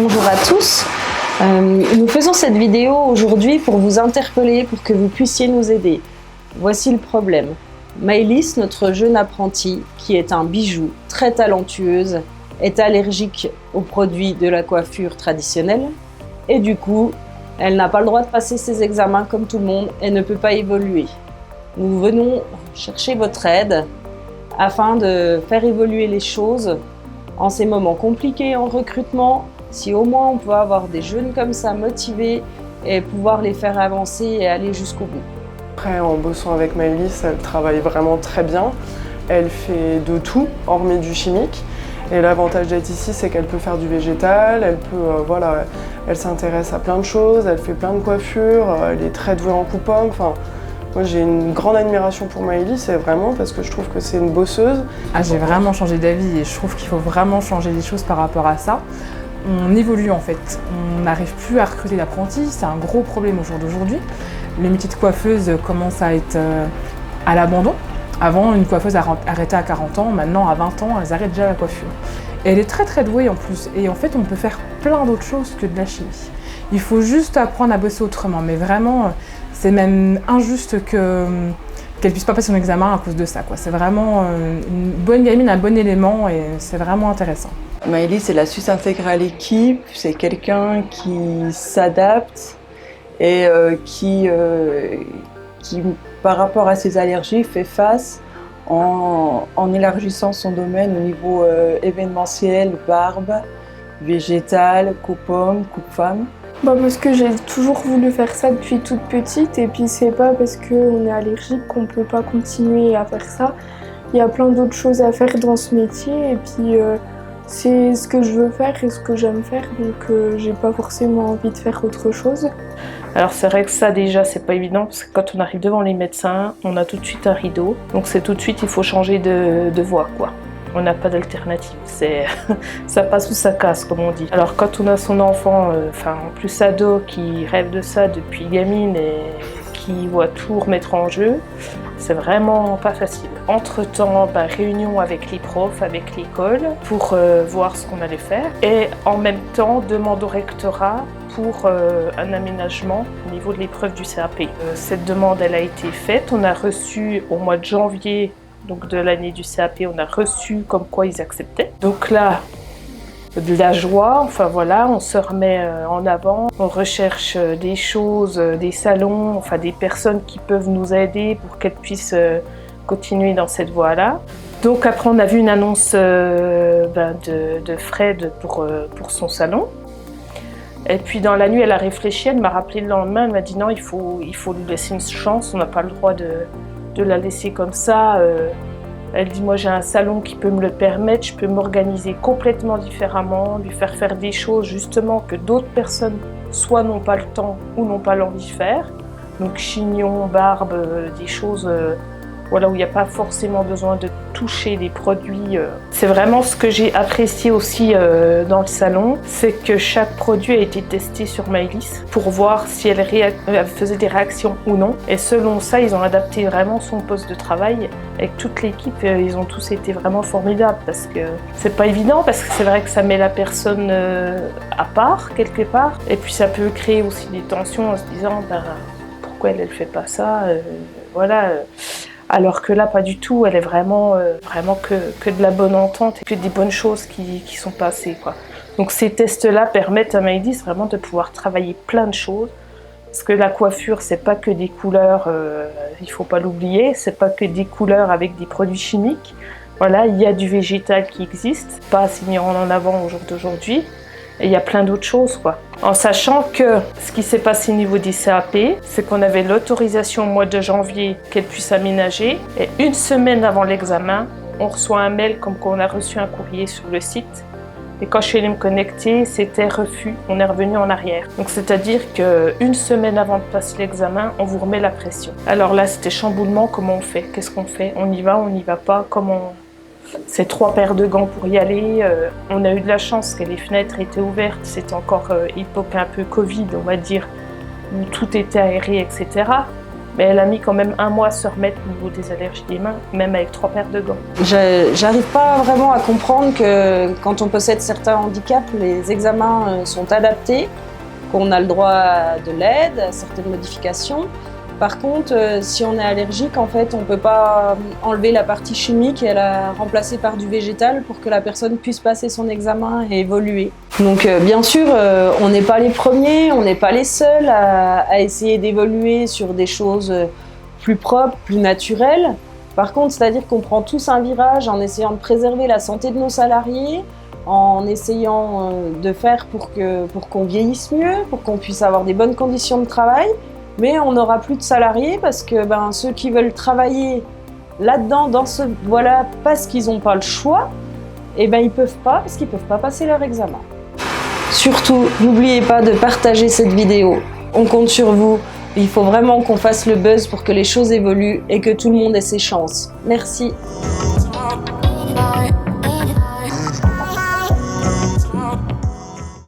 Bonjour à tous. Nous faisons cette vidéo aujourd'hui pour vous interpeller, pour que vous puissiez nous aider. Voici le problème. Maëlys, notre jeune apprentie, qui est un bijou, très talentueuse, est allergique aux produits de la coiffure traditionnelle et du coup, elle n'a pas le droit de passer ses examens comme tout le monde et ne peut pas évoluer. Nous venons chercher votre aide afin de faire évoluer les choses en ces moments compliqués en recrutement. Si au moins on peut avoir des jeunes comme ça motivés et pouvoir les faire avancer et aller jusqu'au bout. Après, en bossant avec Maëlys, elle travaille vraiment très bien. Elle fait de tout, hormis du chimique. Et l'avantage d'être ici, c'est qu'elle peut faire du végétal, elle peut, elle s'intéresse à plein de choses, elle fait plein de coiffures, elle est très douée en coupe-pomme. Enfin, moi, j'ai une grande admiration pour Maëlys, et vraiment parce que je trouve que c'est une bosseuse. J'ai vraiment changé d'avis et je trouve qu'il faut vraiment changer les choses par rapport à ça. On évolue en fait, on n'arrive plus à recruter d'apprentis, c'est un gros problème au jour d'aujourd'hui. Le métier de coiffeuse commence à être à l'abandon. Avant, une coiffeuse arrêtait à 40 ans, maintenant à 20 ans, elles arrêtent déjà la coiffure. Et elle est très très douée en plus, et en fait on peut faire plein d'autres choses que de la chimie. Il faut juste apprendre à bosser autrement, mais vraiment, c'est même injuste qu'elle puisse pas passer son examen à cause de ça, quoi. C'est vraiment une bonne gamine, un bon élément, et c'est vraiment intéressant. Maëlys, elle a su s'intégrer à l'équipe, c'est quelqu'un qui s'adapte et qui, par rapport à ses allergies, fait face en élargissant son domaine au niveau événementiel, barbe, végétal, coupe-homme, coupe-femme. Parce que j'ai toujours voulu faire ça depuis toute petite, et puis c'est pas parce qu'on est allergique qu'on peut pas continuer à faire ça. Il y a plein d'autres choses à faire dans ce métier, et puis c'est ce que je veux faire et ce que j'aime faire, donc j'ai pas forcément envie de faire autre chose. Alors c'est vrai que ça déjà c'est pas évident, parce que quand on arrive devant les médecins, on a tout de suite un rideau, donc c'est tout de suite il faut changer de voie, quoi. On n'a pas d'alternative, ça passe ou ça casse comme on dit. Alors quand on a son enfant, en plus ado, qui rêve de ça depuis gamine et qui voit tout remettre en jeu, c'est vraiment pas facile. Entre-temps, réunion avec les profs, avec l'école, pour voir ce qu'on allait faire. Et en même temps, demande au rectorat pour un aménagement au niveau de l'épreuve du CAP. Cette demande, elle a été faite. On a reçu au mois de janvier donc de l'année du CAP, on a reçu comme quoi ils acceptaient. Donc là, de la joie, on se remet en avant, on recherche des choses, des salons, des personnes qui peuvent nous aider pour qu'elles puissent continuer dans cette voie-là. Donc après on a vu une annonce de Fred pour son salon. Et puis dans la nuit elle a réfléchi, elle m'a rappelé le lendemain, elle m'a dit non, il faut lui laisser une chance, on n'a pas le droit de la laisser comme ça. Elle dit moi j'ai un salon qui peut me le permettre, je peux m'organiser complètement différemment, lui faire des choses justement que d'autres personnes soit n'ont pas le temps ou n'ont pas l'envie de faire. Donc chignon, barbe, des choses où il n'y a pas forcément besoin de toucher des produits. C'est vraiment ce que j'ai apprécié aussi dans le salon, c'est que chaque produit a été testé sur Maëlys pour voir si elle faisait des réactions ou non. Et selon ça, ils ont adapté vraiment son poste de travail. Avec toute l'équipe, ils ont tous été vraiment formidables parce que c'est pas évident, parce que c'est vrai que ça met la personne à part quelque part. Et puis ça peut créer aussi des tensions en se disant pourquoi elle fait pas ça, Alors que là, pas du tout, elle est vraiment que de la bonne entente et que des bonnes choses qui sont passées, quoi. Donc ces tests-là permettent à Maëlys vraiment de pouvoir travailler plein de choses. Parce que la coiffure, c'est pas que des couleurs, il faut pas l'oublier, c'est pas que des couleurs avec des produits chimiques. Il y a du végétal qui existe, pas assez mis en avant au jour d'aujourd'hui. Et il y a plein d'autres choses, quoi. En sachant que ce qui s'est passé au niveau des CAP, c'est qu'on avait l'autorisation au mois de janvier qu'elle puisse aménager. Et une semaine avant l'examen, on reçoit un mail comme qu'on a reçu un courrier sur le site. Et quand je suis allée me connecter, c'était refus, on est revenu en arrière. Donc c'est-à-dire qu'une semaine avant de passer l'examen, on vous remet la pression. Alors là, c'était chamboulement, comment on fait? Qu'est-ce qu'on fait? On y va, on n'y va pas? Comment... C'est 3 paires de gants pour y aller. On a eu de la chance que les fenêtres étaient ouvertes. C'était encore époque un peu Covid, on va dire, où tout était aéré, etc. Mais elle a mis quand même 1 mois à se remettre au niveau des allergies des mains, même avec 3 paires de gants. J'arrive pas vraiment à comprendre que quand on possède certains handicaps, les examens sont adaptés, qu'on a le droit à de l'aide, à certaines modifications. Par contre, si on est allergique, en fait, on ne peut pas enlever la partie chimique et la remplacer par du végétal pour que la personne puisse passer son examen et évoluer. Donc bien sûr, on n'est pas les premiers, on n'est pas les seuls à essayer d'évoluer sur des choses plus propres, plus naturelles. Par contre, c'est-à-dire qu'on prend tous un virage en essayant de préserver la santé de nos salariés, en essayant de faire pour qu'on vieillisse mieux, pour qu'on puisse avoir des bonnes conditions de travail. Mais on n'aura plus de salariés parce que ceux qui veulent travailler là-dedans, dans ce voilà, parce qu'ils n'ont pas le choix, ils peuvent pas parce qu'ils peuvent pas passer leur examen. Surtout, n'oubliez pas de partager cette vidéo. On compte sur vous. Il faut vraiment qu'on fasse le buzz pour que les choses évoluent et que tout le monde ait ses chances. Merci.